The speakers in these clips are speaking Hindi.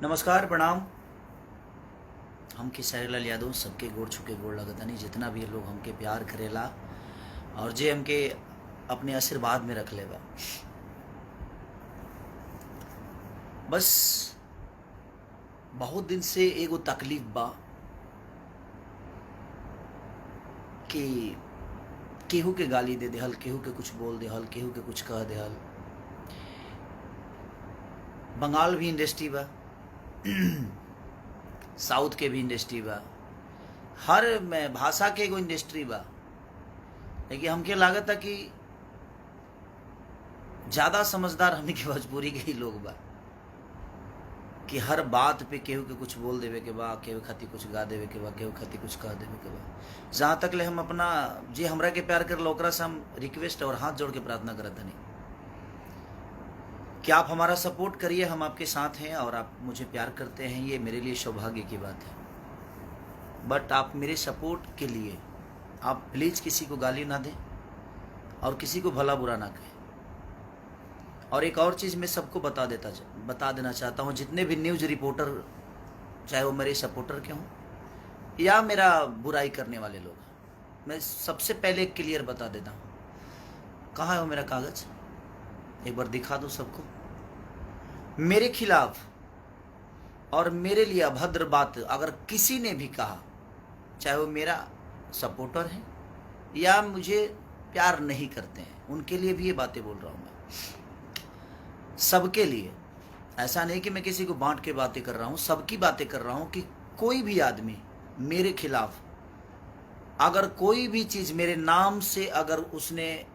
नमस्कार प्रणाम। हम खेसारी लाल यादव सबके गोड़ छुके गोड़ लगतनी जितना भी लोग हमके प्यार करेला और जे हमके अपने आशीर्वाद में रख लेबा। बस बहुत दिन से एगो तकलीफ बा कि केहू के गाली दे देहल, केहू के कुछ बोल देहल, केहू के कुछ कह देहल। बंगाल भी इंडस्ट्री बा, साउथ के भी इंडस्ट्री बा, हर में भाषा के एगो इंडस्ट्री बा। लेकिन हमके लागत है कि ज़्यादा समझदार हमनी के भोजपुरी के ही लोग बा कि हर बात पे केहू के कुछ बोल देवे के बा, केहू खातिर कुछ गा देवे के बा, केहू खातिर कुछ कह देवे के बा। जहाँ तक ले हम अपना जे हमरा के प्यार कर ओकरा से हम रिक्वेस्ट और हाथ जोड़ के प्रार्थना करत हनी कि आप हमारा सपोर्ट करिए। हम आपके साथ हैं और आप मुझे प्यार करते हैं, ये मेरे लिए सौभाग्य की बात है। बट आप मेरे सपोर्ट के लिए आप प्लीज़ किसी को गाली ना दें और किसी को भला बुरा ना कहें। और एक और चीज़ मैं सबको बता देना चाहता हूँ, जितने भी न्यूज़ रिपोर्टर, चाहे वो मेरे सपोर्टर के हों या मेरा बुराई करने वाले लोग, मैं सबसे पहले क्लियर बता देता हूँ। कहाँ है वो मेरा कागज़? एक बार दिखा दो सबको। मेरे खिलाफ और मेरे लिए अभद्र बात अगर किसी ने भी कहा, चाहे वो मेरा सपोर्टर है या मुझे प्यार नहीं करते हैं, उनके लिए भी ये बातें बोल रहा हूँ मैं, सबके लिए। ऐसा नहीं कि मैं किसी को बांट के बातें कर रहा हूँ, सबकी बातें कर रहा हूँ कि कोई भी आदमी मेरे खिलाफ अगर कोई भी चीज़ मेरे नाम से अगर उसने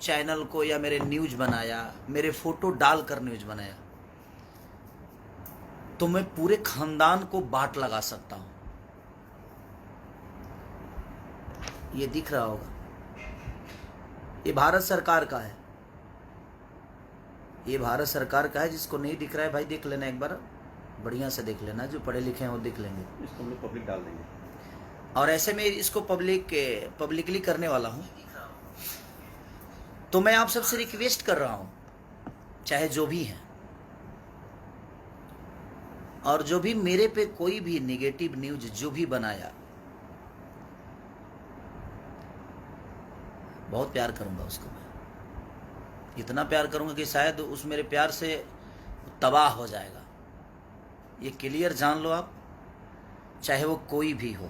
चैनल को या मेरे न्यूज़ बनाया, मेरे फोटो डालकर न्यूज़ बनाया, तो मैं पूरे खानदान को बाट लगा सकता हूं। ये दिख रहा होगा, ये भारत सरकार का है, ये भारत सरकार का है। जिसको नहीं दिख रहा है भाई देख लेना, एक बार बढ़िया से देख लेना, जो पढ़े लिखे हैं वो देख लेंगे। इसको हम लोग पब्लिक डाल देंगे और ऐसे में इसको पब्लिकली करने वाला हूं। तो मैं आप सबसे रिक्वेस्ट कर रहा हूं, चाहे जो भी हैं, और जो भी मेरे पे कोई भी नेगेटिव न्यूज जो भी बनाया, बहुत प्यार करूंगा उसको। मैं इतना प्यार करूंगा कि शायद उस मेरे प्यार से तबाह हो जाएगा। ये क्लियर जान लो आप, चाहे वो कोई भी हो।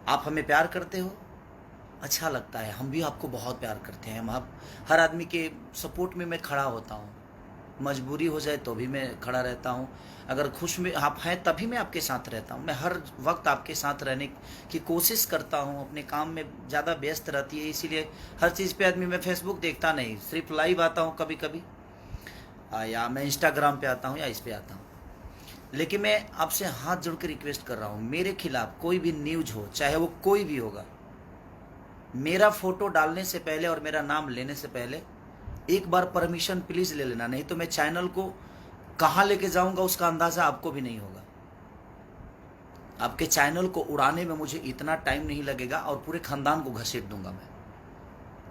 आप हमें प्यार करते हो, अच्छा लगता है, हम भी आपको बहुत प्यार करते हैं। हम आप हर आदमी के सपोर्ट में मैं खड़ा होता हूँ, मजबूरी हो जाए तो भी मैं खड़ा रहता हूँ। अगर खुश में आप हैं तभी मैं आपके साथ रहता हूँ। मैं हर वक्त आपके साथ रहने की कोशिश करता हूँ। अपने काम में ज़्यादा व्यस्त रहती है, इसीलिए हर चीज़ पे आदमी, मैं फेसबुक देखता नहीं, सिर्फ लाइव आता हूँ कभी कभी, या मैं इंस्टाग्राम पे आता हूँ या इस पे आता हूँ। लेकिन मैं आपसे हाथ जोड़ के रिक्वेस्ट कर रहा हूँ, मेरे खिलाफ कोई भी न्यूज हो, चाहे वो कोई भी होगा, मेरा फोटो डालने से पहले और मेरा नाम लेने से पहले एक बार परमिशन प्लीज ले लेना, नहीं तो मैं चैनल को कहाँ लेके जाऊंगा उसका अंदाजा आपको भी नहीं होगा। आपके चैनल को उड़ाने में मुझे इतना टाइम नहीं लगेगा और पूरे खानदान को घसीट दूंगा मैं।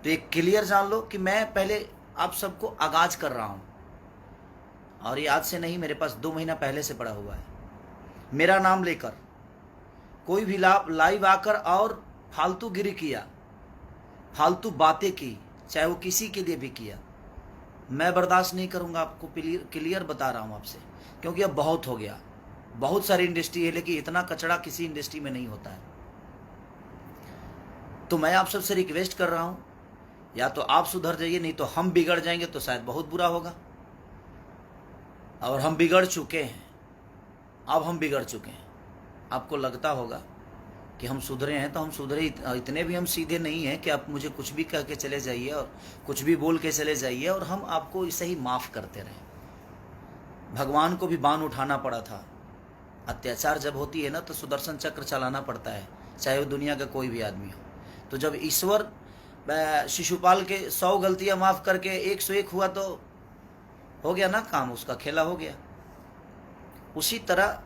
तो एक क्लियर जान लो कि मैं पहले आप सबको आगाज कर रहा हूं, और ये आज से नहीं, मेरे पास 2 महीना पहले से पड़ा हुआ है। मेरा नाम लेकर कोई भी लाइव आकर और फालतू गिरी किया, फालतू बातें की, चाहे वो किसी के लिए भी किया, मैं बर्दाश्त नहीं करूंगा। आपको क्लियर बता रहा हूं आपसे, क्योंकि अब बहुत हो गया। बहुत सारी इंडस्ट्री है, लेकिन इतना कचड़ा किसी इंडस्ट्री में नहीं होता है। तो मैं आप सबसे रिक्वेस्ट कर रहा हूं, या तो आप सुधर जाइए, नहीं तो हम बिगड़ जाएंगे तो शायद बहुत बुरा होगा। और हम बिगड़ चुके हैं, अब हम बिगड़ चुके हैं। आपको लगता होगा कि हम सुधरे हैं, तो हम सुधरे इतने भी हम सीधे नहीं हैं कि आप मुझे कुछ भी कह के चले जाइए और कुछ भी बोल के चले जाइए और हम आपको इसे ही माफ़ करते रहें। भगवान को भी बाण उठाना पड़ा था। अत्याचार जब होती है ना, तो सुदर्शन चक्र चलाना पड़ता है, चाहे वो दुनिया का कोई भी आदमी हो। तो जब ईश्वर शिशुपाल के 100 गलतियाँ माफ़ करके 101 हुआ, तो हो गया ना काम, उसका खेला हो गया। उसी तरह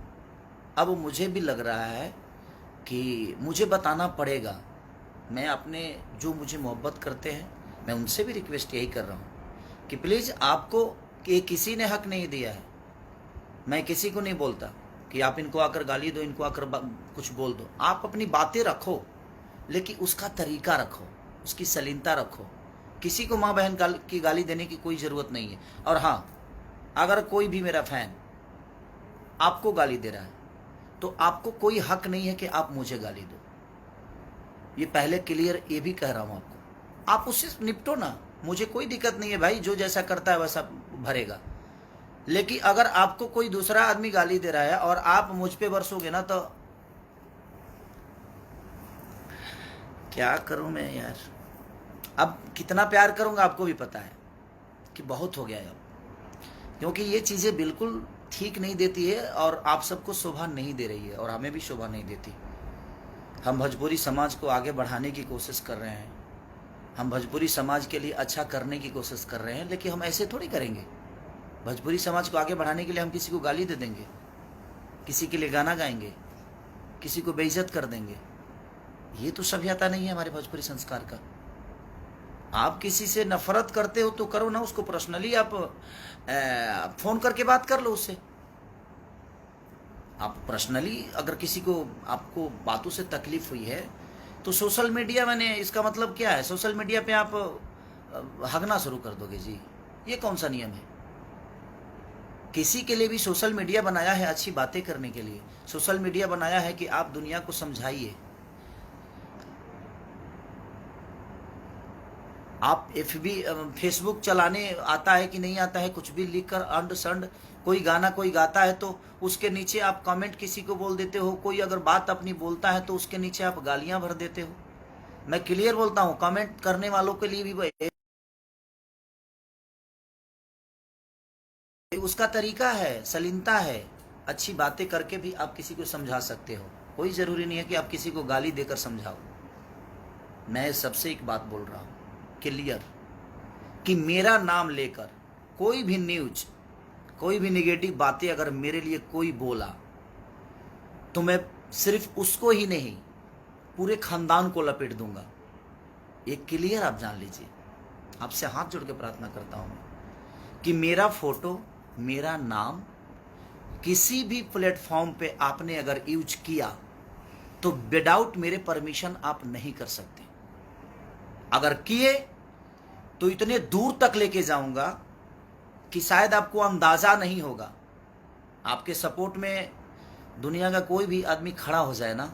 अब मुझे भी लग रहा है कि मुझे बताना पड़ेगा। मैं अपने जो मुझे मोहब्बत करते हैं, मैं उनसे भी रिक्वेस्ट यही कर रहा हूँ कि प्लीज़, आपको कि किसी ने हक नहीं दिया है मैं किसी को नहीं बोलता कि आप इनको आकर गाली दो, इनको आकर कुछ बोल दो। आप अपनी बातें रखो, लेकिन उसका तरीका रखो, उसकी सलीनता रखो। किसी को माँ बहन की गाली देने की कोई ज़रूरत नहीं है। और हाँ, अगर कोई भी मेरा फैन आपको गाली दे रहा है तो आपको कोई हक नहीं है कि आप मुझे गाली दो। ये पहले क्लियर ये भी कह रहा हूँ आपको। आप उससे निपटो ना, मुझे कोई दिक्कत नहीं है भाई, जो जैसा करता है वैसा भरेगा। लेकिन अगर आपको कोई दूसरा आदमी गाली दे रहा है और आप मुझ पे बरसोगे ना, तो क्या करूं मैं यार। अब कितना प्यार करूंगा आपको भी पता है कि बहुत हो गया है अब, क्योंकि ये चीज़ें बिल्कुल ठीक नहीं देती है और आप सबको शोभा नहीं दे रही है और हमें भी शोभा नहीं देती। हम भोजपुरी समाज को आगे बढ़ाने की कोशिश कर रहे हैं, हम भोजपुरी समाज के लिए अच्छा करने की कोशिश कर रहे हैं, लेकिन हम ऐसे थोड़ी करेंगे। भोजपुरी समाज को आगे बढ़ाने के लिए हम किसी को गाली दे देंगे, किसी के लिए गाना गाएंगे, किसी को बेइज्जत कर देंगे? ये तो सभ्यता नहीं है हमारे भोजपुरी संस्कार का। आप किसी से नफरत करते हो तो करो ना, उसको पर्सनली आप फोन करके बात कर लो उससे। आप पर्सनली अगर किसी को, आपको बातों से तकलीफ हुई है तो सोशल मीडिया, मैंने इसका मतलब क्या है, सोशल मीडिया पे आप हगना शुरू कर दोगे जी? ये कौन सा नियम है? किसी के लिए भी सोशल मीडिया बनाया है अच्छी बातें करने के लिए, सोशल मीडिया बनाया है कि आप दुनिया को समझाइए। आप फेसबुक चलाने आता है कि नहीं आता है, कुछ भी लिख कर अंड संड, कोई गाना कोई गाता है तो उसके नीचे आप कमेंट किसी को बोल देते हो, कोई अगर बात अपनी बोलता है तो उसके नीचे आप गालियां भर देते हो। मैं क्लियर बोलता हूँ, कमेंट करने वालों के लिए भी उसका तरीका है, सलीनता है। अच्छी बातें करके भी आप किसी को समझा सकते हो, कोई ज़रूरी नहीं है कि आप किसी को गाली देकर समझाओ। मैं सबसे एक बात बोल रहा हूँ क्लियर, कि मेरा नाम लेकर कोई भी न्यूज, कोई भी नेगेटिव बातें अगर मेरे लिए कोई बोला तो मैं सिर्फ उसको ही नहीं, पूरे खानदान को लपेट दूंगा। ये क्लियर आप जान लीजिए। आपसे हाथ जोड़ के प्रार्थना करता हूँ कि मेरा फोटो, मेरा नाम किसी भी प्लेटफॉर्म पे आपने अगर यूज किया तो विदाउट मेरे परमिशन आप नहीं कर सकते। अगर किए तो इतने दूर तक लेके जाऊंगा कि शायद आपको अंदाजा नहीं होगा। आपके सपोर्ट में दुनिया का कोई भी आदमी खड़ा हो जाए ना,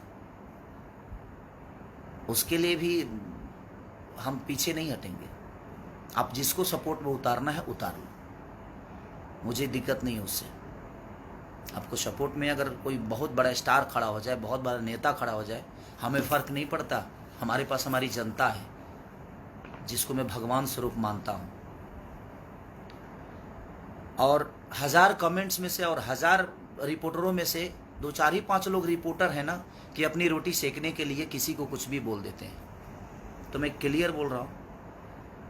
उसके लिए भी हम पीछे नहीं हटेंगे। आप जिसको सपोर्ट में उतारना है उतार लो, मुझे दिक्कत नहीं है उससे। आपको सपोर्ट में अगर कोई बहुत बड़ा स्टार खड़ा हो जाए, बहुत बड़ा नेता खड़ा हो जाए, हमें फ़र्क नहीं पड़ता। हमारे पास हमारी जनता है जिसको मैं भगवान स्वरूप मानता हूँ। और 1000 कमेंट्स में से और 1000 रिपोर्टरों में से 2 4 ही 5 लोग रिपोर्टर हैं ना, कि अपनी रोटी सेकने के लिए किसी को कुछ भी बोल देते हैं। तो मैं क्लियर बोल रहा हूँ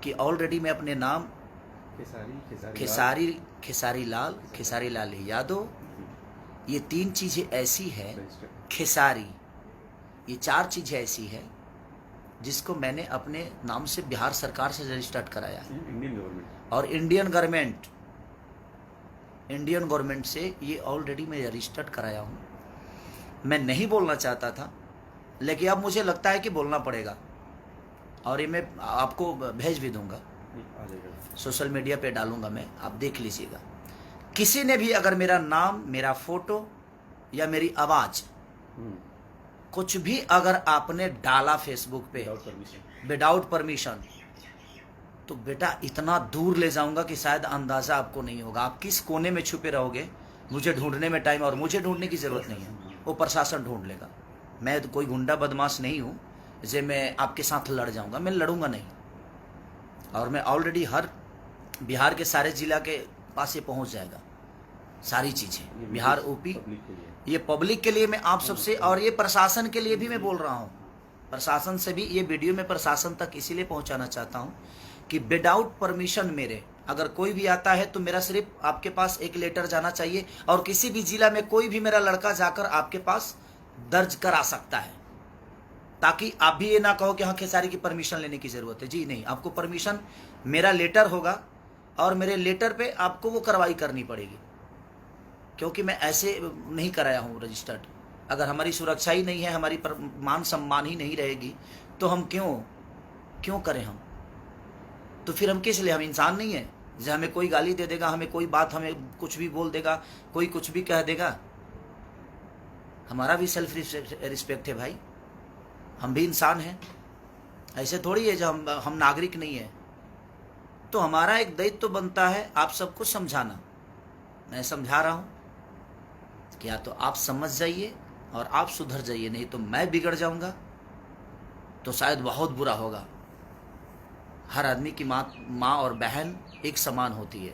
कि ऑलरेडी मैं अपने नाम खेसारी लाल यादव, ये 3 चीज़ें ऐसी है, खेसारी, ये 4 चीज़ें ऐसी है जिसको मैंने अपने नाम से बिहार सरकार से रजिस्टर्ड कराया है। और इंडियन गवर्नमेंट से ये ऑलरेडी मैं रजिस्टर्ड कराया हूँ। मैं नहीं बोलना चाहता था, लेकिन अब मुझे लगता है कि बोलना पड़ेगा, और ये मैं आपको भेज भी दूंगा, सोशल मीडिया पे डालूंगा मैं, आप देख लीजिएगा। किसी ने भी अगर मेरा नाम, मेरा फोटो या मेरी आवाज़ कुछ भी अगर आपने डाला फेसबुक पे विदाउट परमिशन, तो बेटा इतना दूर ले जाऊंगा कि शायद अंदाज़ा आपको नहीं होगा। आप किस कोने में छुपे रहोगे, मुझे ढूंढने में टाइम, और मुझे ढूंढने की ज़रूरत नहीं है, वो प्रशासन ढूंढ लेगा। मैं तो कोई गुंडा बदमाश नहीं हूँ जे मैं आपके साथ लड़ जाऊंगा, मैं लड़ूंगा नहीं। और मैं ऑलरेडी हर बिहार के सारे जिला के पास ये पहुँच जाएगा सारी चीज़ें, बिहार यूपी। ये पब्लिक के लिए मैं आप सबसे, और ये प्रशासन के लिए भी मैं बोल रहा हूँ, प्रशासन से भी ये वीडियो में प्रशासन तक इसीलिए पहुँचाना चाहता हूँ कि विदाउट परमिशन मेरे अगर कोई भी आता है तो मेरा सिर्फ आपके पास एक लेटर जाना चाहिए, और किसी भी जिला में कोई भी मेरा लड़का जाकर आपके पास दर्ज करा सकता है, ताकि आप भी ये ना कहो कि हाँ खेसारी की परमिशन लेने की ज़रूरत है। जी नहीं, आपको परमिशन, मेरा लेटर होगा और मेरे लेटर पे आपको वो कार्रवाई करनी पड़ेगी क्योंकि मैं ऐसे नहीं कराया हूँ रजिस्टर्ड। अगर हमारी सुरक्षा ही नहीं है, हमारी मान सम्मान ही नहीं रहेगी, तो हम क्यों करें हम? तो फिर हम किस लिए? हम इंसान नहीं है? जैसे हमें कोई गाली दे देगा, हमें कोई बात, हमें कुछ भी बोल देगा, कोई कुछ भी कह देगा, हमारा भी सेल्फ रिस्पेक्ट है भाई, हम भी इंसान हैं। ऐसे थोड़ी है जो हम नागरिक नहीं है। तो हमारा एक दायित्व तो बनता है आप सबको समझाना। मैं समझा रहा हूँ कि या तो आप समझ जाइए और आप सुधर जाइए, नहीं तो मैं बिगड़ जाऊंगा तो शायद बहुत बुरा होगा। हर आदमी की माँ और बहन एक समान होती है,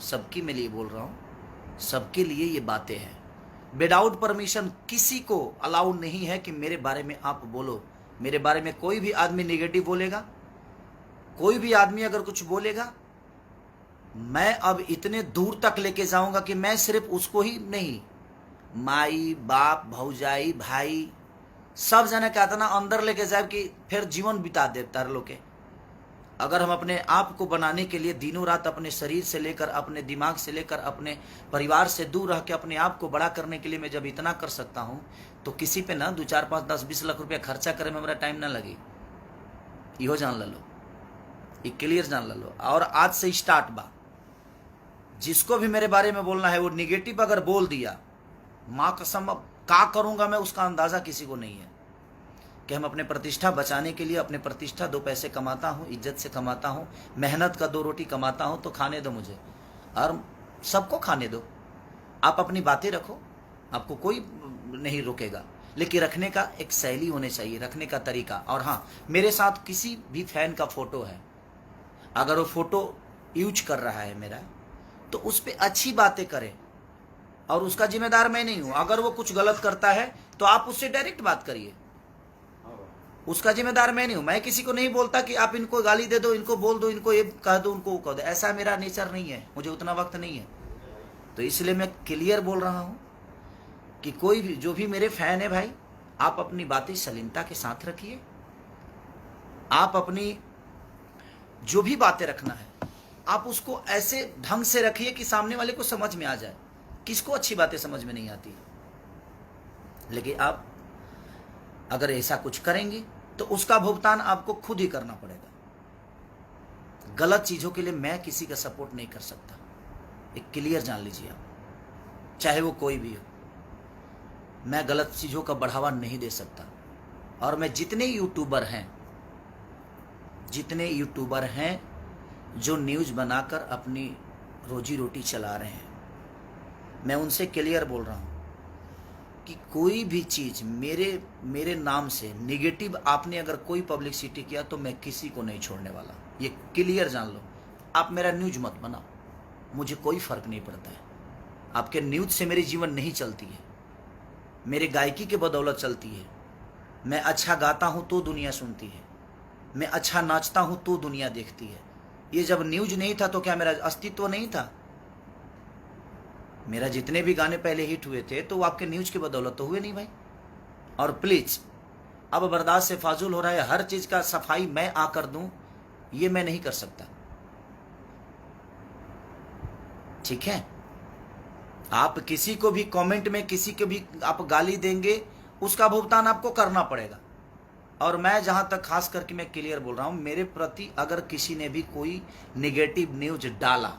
सबकी मैं लिए बोल रहा हूँ, सबके लिए ये बातें हैं। विदाउट परमिशन किसी को अलाउ नहीं है कि मेरे बारे में आप बोलो। मेरे बारे में कोई भी आदमी नेगेटिव बोलेगा, कोई भी आदमी अगर कुछ बोलेगा, मैं अब इतने दूर तक लेके जाऊंगा कि मैं सिर्फ उसको ही नहीं, माई बाप भौजाई भाई सब जने कहता ना अंदर लेके जाए कि फिर जीवन बिता दे तार लोग के। अगर हम अपने आप को बनाने के लिए दिनों रात अपने शरीर से लेकर, अपने दिमाग से लेकर, अपने परिवार से दूर रह के अपने आप को बड़ा करने के लिए मैं जब इतना कर सकता हूं, तो किसी पे ना 2, 4, 5, 10, 20 लाख रुपया खर्चा करे में मेरा टाइम ना लगे। इहो जान लो, ये क्लियर जान लो। और आज से स्टार्ट बा, जिसको भी मेरे बारे में बोलना है वो निगेटिव अगर बोल दिया, माँ कसम अब क्या करूंगा मैं उसका अंदाजा किसी को नहीं है। कि हम अपने प्रतिष्ठा बचाने के लिए, अपने प्रतिष्ठा 2 पैसे कमाता हूँ, इज्जत से कमाता हूँ, मेहनत का 2 रोटी कमाता हूँ, तो खाने दो मुझे और सबको खाने दो। आप अपनी बातें रखो, आपको कोई नहीं रोकेगा, लेकिन रखने का एक शैली होनी चाहिए, रखने का तरीका। और हाँ, मेरे साथ किसी भी फैन का फोटो है, अगर वो फोटो यूज कर रहा है मेरा, तो उस पर अच्छी बातें करें और उसका जिम्मेदार मैं नहीं हूं। अगर वो कुछ गलत करता है तो आप उससे डायरेक्ट बात करिए, उसका जिम्मेदार मैं नहीं हूं। मैं किसी को नहीं बोलता कि आप इनको गाली दे दो, इनको बोल दो, इनको ये कह दो, उनको वो कह दो। ऐसा मेरा नेचर नहीं है, मुझे उतना वक्त नहीं है। तो इसलिए मैं क्लियर बोल रहा हूं कि कोई भी जो भी मेरे फैन है भाई, आप अपनी बातें शालीनता के साथ रखिए। आप अपनी जो भी बातें रखना है आप उसको ऐसे ढंग से रखिए कि सामने वाले को समझ में आ जाए। किसको अच्छी बातें समझ में नहीं आती, लेकिन आप अगर ऐसा कुछ करेंगे तो उसका भुगतान आपको खुद ही करना पड़ेगा। गलत चीजों के लिए मैं किसी का सपोर्ट नहीं कर सकता, एक क्लियर जान लीजिए आप, चाहे वो कोई भी हो। मैं गलत चीजों का बढ़ावा नहीं दे सकता। और मैं जितने यूट्यूबर हैं जो न्यूज बनाकर अपनी रोजी रोटी चला रहे हैं, मैं उनसे क्लियर बोल रहा हूं कि कोई भी चीज मेरे नाम से निगेटिव आपने अगर कोई पब्लिसिटी किया तो मैं किसी को नहीं छोड़ने वाला। ये क्लियर जान लो। आप मेरा न्यूज मत बनाओ, मुझे कोई फर्क नहीं पड़ता है। आपके न्यूज से मेरी जीवन नहीं चलती है, मेरे गायकी के बदौलत चलती है। मैं अच्छा गाता हूं तो दुनिया सुनती है, मैं अच्छा नाचता हूं तो दुनिया देखती है। ये जब न्यूज नहीं था तो क्या मेरा अस्तित्व नहीं था? मेरा जितने भी गाने पहले हिट हुए थे तो वो आपके न्यूज की बदौलत तो हुए नहीं भाई। और प्लीज, अब बर्दाश्त से फाजुल हो रहा है। हर चीज का सफाई मैं आकर दूं, ये मैं नहीं कर सकता, ठीक है? आप किसी को भी कमेंट में किसी को भी आप गाली देंगे, उसका भुगतान आपको करना पड़ेगा। और मैं जहां तक खास करके मैं क्लियर बोल रहा हूं, मेरे प्रति अगर किसी ने भी कोई निगेटिव न्यूज डाला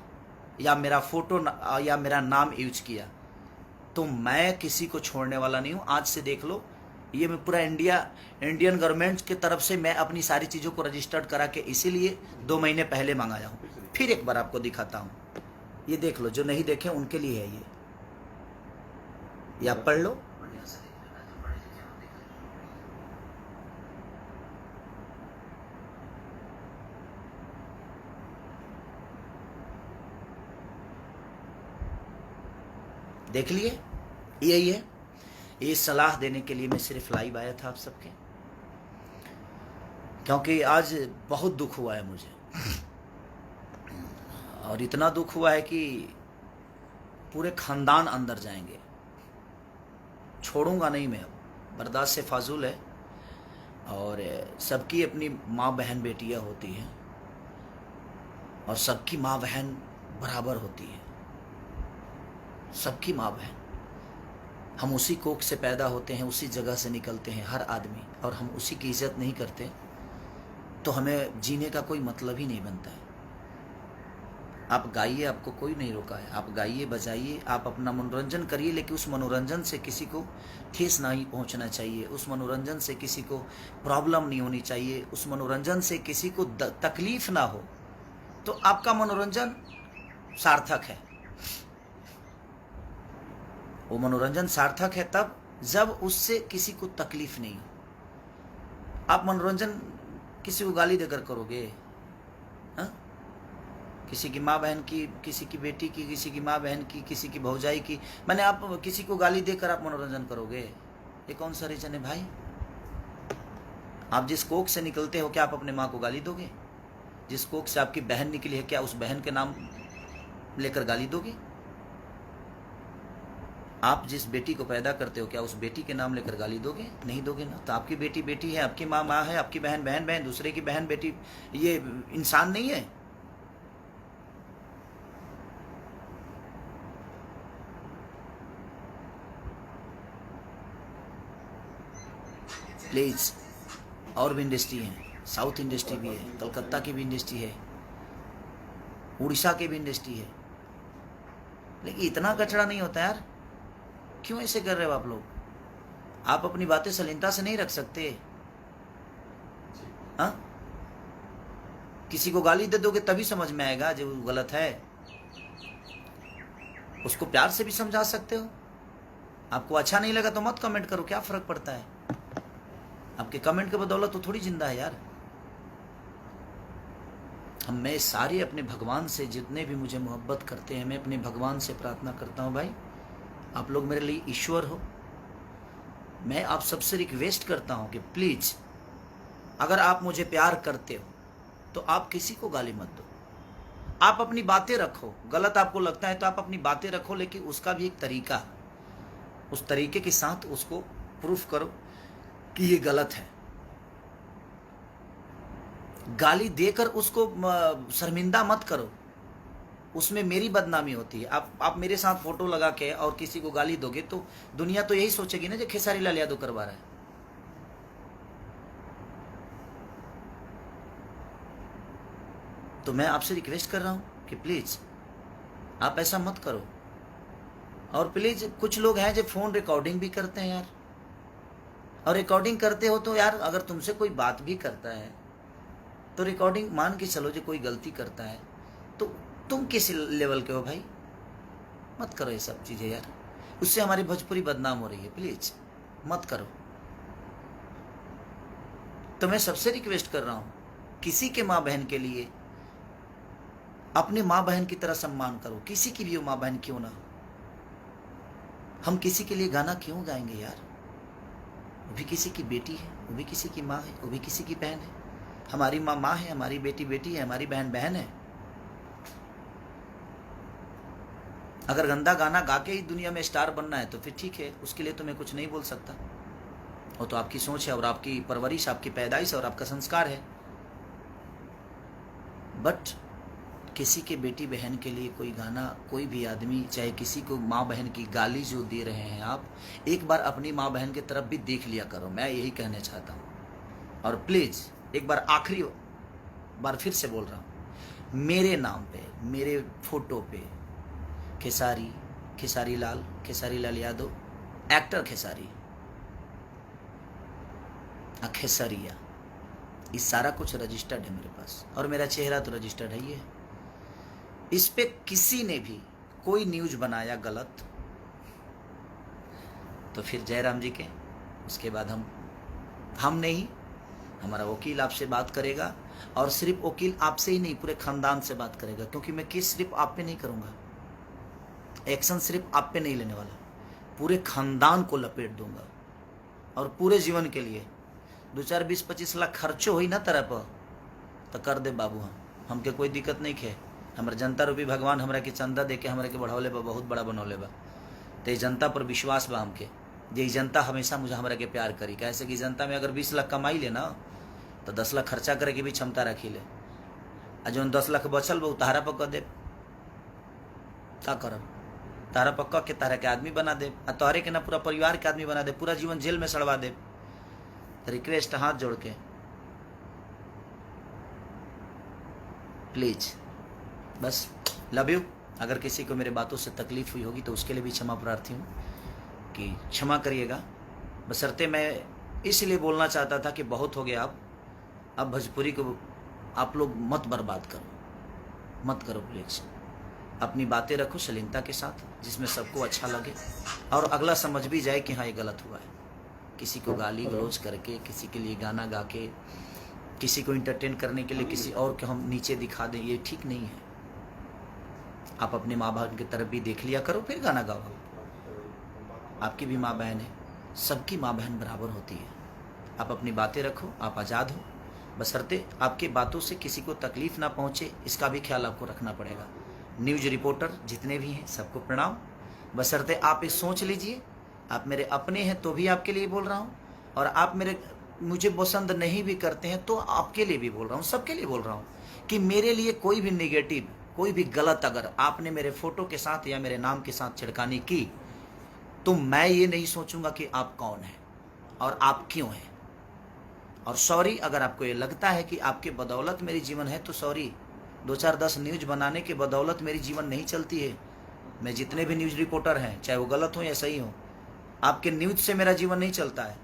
या मेरा फोटो या मेरा नाम यूज किया, तो मैं किसी को छोड़ने वाला नहीं हूं। आज से देख लो, ये मैं पूरा इंडियन गवर्नमेंट की तरफ से मैं अपनी सारी चीज़ों को रजिस्टर्ड करा के इसीलिए 2 महीने पहले मंगाया हूं। फिर एक बार आपको दिखाता हूं, ये देख लो, जो नहीं देखे उनके लिए है ये आप पढ़ लो। देख लिए, यही है। ये सलाह देने के लिए मैं सिर्फ लाइव आया था आप सबके, क्योंकि आज बहुत दुख हुआ है मुझे, और इतना दुख हुआ है कि पूरे खानदान अंदर जाएंगे। छोड़ूंगा नहीं मैं, अब बर्दाश्त से फाजुल है। और सबकी अपनी माँ बहन बेटियां होती हैं, और सबकी माँ बहन बराबर होती है। सबकी माँ बहन। हम उसी कोख से पैदा होते हैं, उसी जगह से निकलते हैं हर आदमी, और हम उसी की इज्जत नहीं करते तो हमें जीने का कोई मतलब ही नहीं बनता है। आप गाइए, आपको कोई नहीं रोका है, आप गाइए बजाइए, आप अपना मनोरंजन करिए, लेकिन उस मनोरंजन से किसी को ठेस नहीं पहुंचना चाहिए, उस मनोरंजन से किसी को प्रॉब्लम नहीं होनी चाहिए, उस मनोरंजन से किसी को तकलीफ ना हो, तो आपका मनोरंजन सार्थक है। वो मनोरंजन सार्थक है तब जब उससे किसी को तकलीफ नहीं हो। आप मनोरंजन किसी को गाली देकर करोगे, हाँ? किसी की माँ बहन की, किसी की बेटी की, किसी की माँ बहन की, किसी की भौजाई की, मैंने आप किसी को गाली देकर आप मनोरंजन करोगे? ये कौन सा रीजन है भाई? आप जिस कोख से निकलते हो, क्या आप अपने माँ को गाली दोगे? जिस कोख से आपकी बहन निकली है, क्या उस बहन के नाम लेकर गाली दोगे? आप जिस बेटी को पैदा करते हो, क्या उस बेटी के नाम लेकर गाली दोगे? नहीं दोगे ना। तो आपकी बेटी बेटी है, आपकी माँ माँ है, आपकी बहन बहन बहन, दूसरे की बहन बेटी ये इंसान नहीं है? प्लीज। और भी इंडस्ट्री है, साउथ इंडस्ट्री भी है, कलकत्ता की भी इंडस्ट्री है, उड़ीसा की भी इंडस्ट्री है, लेकिन इतना कचरा नहीं होता यार। क्यों ऐसे कर रहे हो आप लोग? आप अपनी बातें सलीनता से नहीं रख सकते? हाँ, किसी को गाली दे दोगे तभी समझ में आएगा जो गलत है। उसको प्यार से भी समझा सकते हो। आपको अच्छा नहीं लगा तो मत कमेंट करो, क्या फर्क पड़ता है? आपके कमेंट के बदौलत तो थोड़ी जिंदा है यार। मैं सारे अपने भगवान से, जितने भी मुझे मोहब्बत करते हैं, मैं अपने भगवान से प्रार्थना करता हूँ, भाई आप लोग मेरे लिए ईश्वर हो। मैं आप सबसे रिक्वेस्ट करता हूँ कि प्लीज, अगर आप मुझे प्यार करते हो तो आप किसी को गाली मत दो। आप अपनी बातें रखो, गलत आपको लगता है तो आप अपनी बातें रखो, लेकिन उसका भी एक तरीका, उस तरीके के साथ उसको प्रूफ करो कि ये गलत है। गाली देकर उसको शर्मिंदा मत करो, उसमें मेरी बदनामी होती है। आप मेरे साथ फोटो लगा के और किसी को गाली दोगे तो दुनिया तो यही सोचेगी ना जो खेसारी लाल यादव करवा रहा है। तो मैं आपसे रिक्वेस्ट कर रहा हूं कि प्लीज आप ऐसा मत करो। और प्लीज, कुछ लोग हैं जो फोन रिकॉर्डिंग भी करते हैं यार, और रिकॉर्डिंग करते हो तो यार, अगर तुमसे कोई बात भी करता है तो रिकॉर्डिंग मान के चलो, जो कोई गलती करता है तो तुम किस लेवल के हो भाई? मत करो ये सब चीजें यार, उससे हमारी भोजपुरी बदनाम हो रही है। प्लीज मत करो। तो मैं सबसे रिक्वेस्ट कर रहा हूं, किसी के माँ बहन के लिए अपने माँ बहन की तरह सम्मान करो, किसी की भी माँ बहन क्यों ना हो। हम किसी के लिए गाना क्यों गाएंगे यार? वो भी किसी की बेटी है, वो भी किसी की माँ है, वो भी किसी की बहन है। हमारी माँ माँ है, हमारी बेटी बेटी है, हमारी बहन बहन है। अगर गंदा गाना गा के ही दुनिया में स्टार बनना है तो फिर ठीक है, उसके लिए तो मैं कुछ नहीं बोल सकता। वो तो आपकी सोच है और आपकी परवरिश, आपकी पैदाइश और आपका संस्कार है। बट किसी के बेटी बहन के लिए कोई गाना, कोई भी आदमी, चाहे किसी को माँ बहन की गाली जो दे रहे हैं आप, एक बार अपनी माँ बहन की तरफ भी देख लिया करो। मैं यही कहना चाहता हूँ। और प्लीज एक बार, आखिरी बार फिर से बोल रहा हूँ, मेरे नाम पे, मेरे फोटो पे खेसारी लाल यादव, एक्टर खेसारी, खेसरिया, ये सारा कुछ रजिस्टर्ड है मेरे पास, और मेरा चेहरा तो रजिस्टर्ड है। ये इस पे किसी ने भी कोई न्यूज बनाया गलत तो फिर जयराम जी के, उसके बाद हम नहीं, हमारा वकील आपसे बात करेगा, और सिर्फ वकील आपसे ही नहीं, पूरे खानदान से बात करेगा, क्योंकि मैं केस सिर्फ आप पे नहीं करूंगा, एक्शन सिर्फ आप पे नहीं लेने वाला, पूरे खानदान को लपेट दूंगा। और पूरे जीवन के लिए 2, 4, 20, 25 लाख खर्चो हुई ना तरह पर तो कर दे बाबू। हमके कोई दिक्कत नहीं खे। हमारे जनता रूपी भगवान हमरा के चंदा दे के हमरा के बढ़ौले बा, बहुत बड़ा बनौले बा। तो जनता पर विश्वास बा हमके, ये जनता हमेशा मुझे हमरा के प्यार करी। कैसे कि जनता में अगर 20 लाख कमाई ले ना तो 10 लाख खर्चा करे की भी क्षमता रखी ले, आ जो 10 लाख बचल बा उतारा पर कर दे, का करब? तारा पक्का के तारा के आदमी बना दे, तोहरे के ना पूरा परिवार के आदमी बना दे, पूरा जीवन जेल में सड़वा दे। रिक्वेस्ट हाथ जोड़ के प्लीज, बस लव यू। अगर किसी को मेरे बातों से तकलीफ हुई होगी तो उसके लिए भी क्षमा प्रार्थी हूँ कि क्षमा करिएगा। बशर्ते मैं इसलिए बोलना चाहता था कि बहुत हो गया, अब भोजपुरी को आप लोग मत बर्बाद करो, मत करो प्लीज। अपनी बातें रखो शालीनता के साथ, जिसमें सबको अच्छा लगे और अगला समझ भी जाए कि हाँ ये गलत हुआ है। किसी को गाली गलौज करके, किसी के लिए गाना गा के, किसी को इंटरटेन करने के लिए किसी और को हम नीचे दिखा दें, ये ठीक नहीं है। आप अपने माँ बाप की तरफ भी देख लिया करो, फिर गाना गाओ। आपकी भी माँ बहन है, सबकी माँ बहन बराबर होती है। आप अपनी बातें रखो, आप आज़ाद हो, बशर्ते आपकी बातों से किसी को तकलीफ ना पहुँचे, इसका भी ख्याल आपको रखना पड़ेगा। न्यूज़ रिपोर्टर जितने भी हैं सबको प्रणाम। बशर्ते आप ये सोच लीजिए, आप मेरे अपने हैं तो भी आपके लिए बोल रहा हूँ, और आप मुझे पसंद नहीं भी करते हैं तो आपके लिए भी बोल रहा हूँ, सबके लिए बोल रहा हूँ कि मेरे लिए कोई भी नेगेटिव, कोई भी गलत अगर आपने मेरे फोटो के साथ या मेरे नाम के साथ छिड़कानी की तो मैं ये नहीं सोचूंगा कि आप कौन हैं और आप क्यों हैं। और सॉरी, अगर आपको ये लगता है कि आपके बदौलत मेरी जीवन है तो सॉरी, 2-4-10 न्यूज़ बनाने के बदौलत मेरी जीवन नहीं चलती है। मैं जितने भी न्यूज़ रिपोर्टर हैं, चाहे वो गलत हो या सही हो, आपके न्यूज़ से मेरा जीवन नहीं चलता है,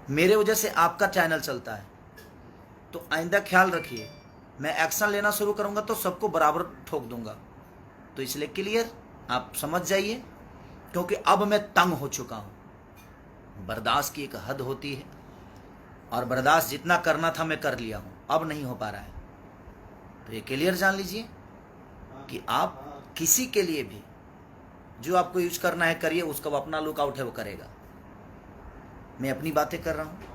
मेरे वजह से आपका चैनल चलता है। तो आइंदा ख्याल रखिए, मैं एक्शन लेना शुरू करूंगा तो सबको बराबर ठोक दूंगा। तो इसलिए क्लियर आप समझ जाइए, क्योंकि अब मैं तंग हो चुका हूं। बर्दाश्त की एक हद होती है, और बर्दाश्त जितना करना था मैं कर लिया हूं, अब नहीं हो पा रहा है। तो ये क्लियर जान लीजिए कि आप किसी के लिए भी जो आपको यूज करना है करिए, उसका अपना लुकआउट है वो करेगा। मैं अपनी बातें कर रहा हूँ,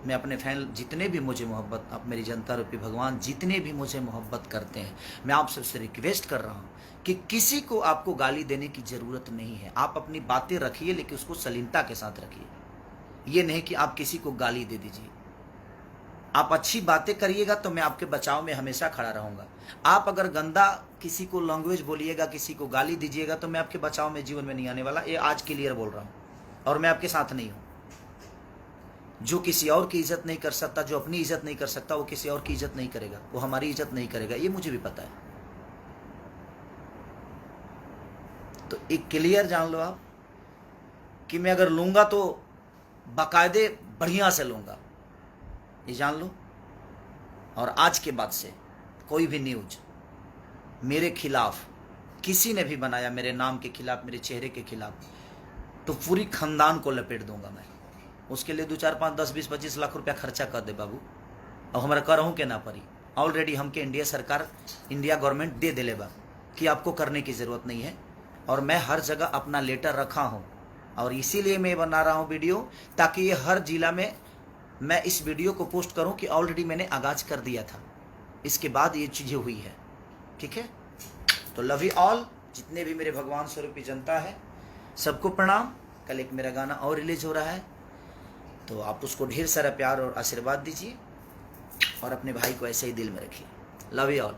मैं अपने फैन जितने भी मुझे मोहब्बत, आप मेरी जनता रूपी भगवान जितने भी मुझे मोहब्बत करते हैं, मैं आप सबसे रिक्वेस्ट कर रहा हूँ कि किसी को आपको गाली देने की ज़रूरत नहीं है। आप अपनी बातें रखिए, लेकिन उसको शालीनता के साथ रखिए। ये नहीं कि आप किसी को गाली दे दीजिए। आप अच्छी बातें करिएगा तो मैं आपके बचाव में हमेशा खड़ा रहूँगा। आप अगर गंदा किसी को लैंग्वेज बोलिएगा, किसी को गाली दीजिएगा तो मैं आपके बचाव में जीवन में नहीं आने वाला। ये आज क्लियर बोल रहा हूँ, और मैं आपके साथ नहीं हूँ। जो किसी और की इज्जत नहीं कर सकता, जो अपनी इज्जत नहीं कर सकता, वो किसी और की इज्जत नहीं करेगा, वो हमारी इज्जत नहीं करेगा, ये मुझे भी पता है। तो एक क्लियर जान लो आप कि मैं अगर लूंगा तो बाकायदे बढ़िया से लूंगा, ये जान लो। और आज के बाद से कोई भी न्यूज मेरे खिलाफ किसी ने भी बनाया, मेरे नाम के खिलाफ, मेरे चेहरे के खिलाफ, तो पूरी खानदान को लपेट दूंगा मैं। उसके लिए 2-4-5-10-20-25 लाख रुपया खर्चा कर दे बाबू, और हमारा करहूँ के ना पड़ी। ऑलरेडी हमके इंडिया सरकार, इंडिया गवर्नमेंट दे दिले बा कि आपको करने की ज़रूरत नहीं है। और मैं हर जगह अपना लेटर रखा हूँ, और इसीलिए मैं बना रहा हूँ वीडियो, ताकि ये हर जिला में मैं इस वीडियो को पोस्ट करूँ कि ऑलरेडी मैंने आगाज़ कर दिया था, इसके बाद ये चीज़ें हुई है। ठीक है, तो लव यू ऑल, जितने भी मेरे भगवान स्वरूपी जनता है सबको प्रणाम। कल एक मेरा गाना और रिलीज हो रहा है, तो आप उसको ढेर सारा प्यार और आशीर्वाद दीजिए, और अपने भाई को ऐसे ही दिल में रखिए। Love you all.